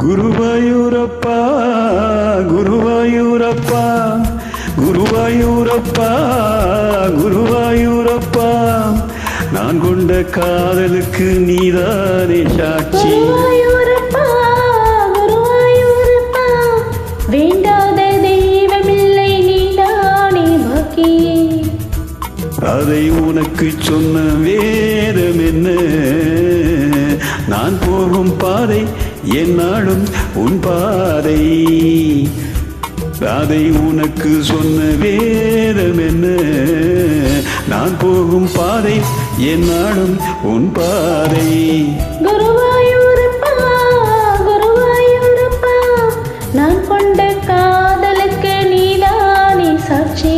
குருவாயூரப்பா குருவாயூரப்பா குருவாயூரப்பா குருவாயூரப்பா நான் கொண்ட காதலுக்கு நீதானே சாட்சி. குருவாயூரப்பா குருவாயூரப்பா வேண்டாத தெய்வமில்லை நீதானே பாக்கி. அதை உனக்கு சொன்ன வேதம் என்ன? நான் போகும் பாதை என்னாலும் உன் பாதை. அதை உனக்கு சொன்ன வேதம் என்ன? நான் போகும் பாதை என்னாலும் உன் பாதை. குருவாயூரப்பா குருவாயூரப்பா நான் கொண்ட காதலுக்கு நீதானே சாட்சி.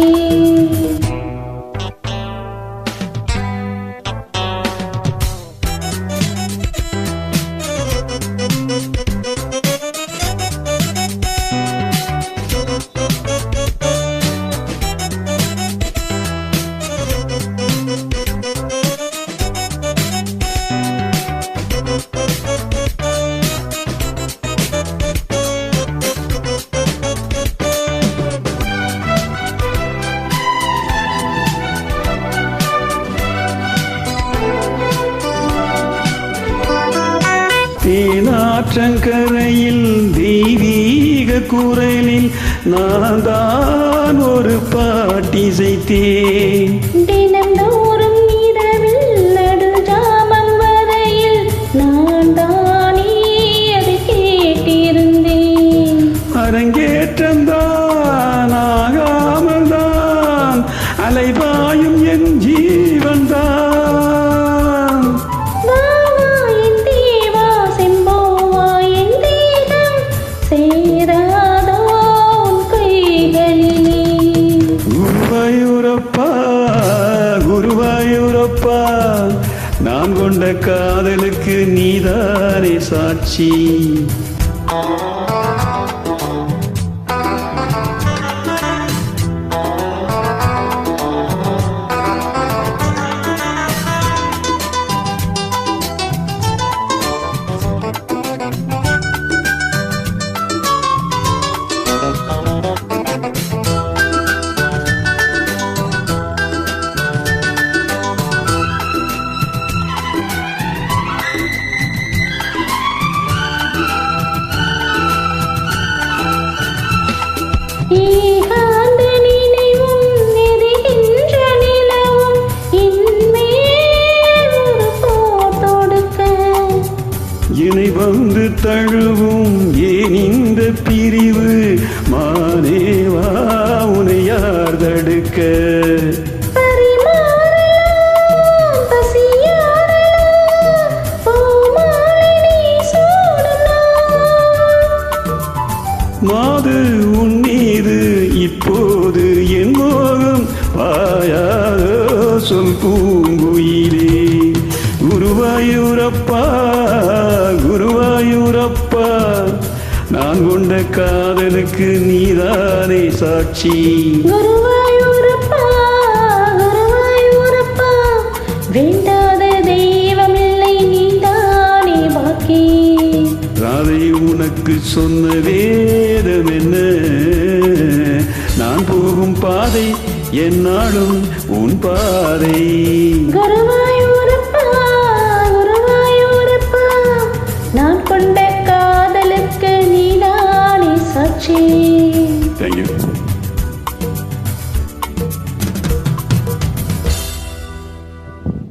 தேனாற்றங்கரையில் தெய்வீக குரலில் நான் தான் ஒரு பாட்டிசைத்தேன். தினந்தோறும் இரவில் நடுஜாமம் வரையில் நான் தானே அதை கேட்டிருந்தேன். அரங்கேற்றம்தான் ஆகாமல் தான் அலைபாயும் என் ஜீவன்தான். குருவாயூரப்பா நான் கொண்ட காதலுக்கு நீதானே சாட்சி. என்னை வந்து தழுவும் ஏன் இந்த பிரிவு? மானேவா உனை யார் தடுக்க? மாது உன் மீது இப்போது என் மோகம் பாயாதோ சொல் பூங்குயிலே. குருவாயூரப்பா குருவாயூரப்பா நான் கொண்ட காதலுக்கு நீதானே சாட்சி. குருவாயூரப்பா குருவாயூரப்பா வேண்டாத தெய்வமில்லை நீதானே பாக்கி. அதை உனக்கு சொன்ன வேதம் என்ன? நான் போகும் பாதை என்னாலும் உன் பாதை. குருவாயூரப்பா குருவாயூரப்பா நான் கொண்ட காதலுக்கு நீதானே சாட்சி. Thank you.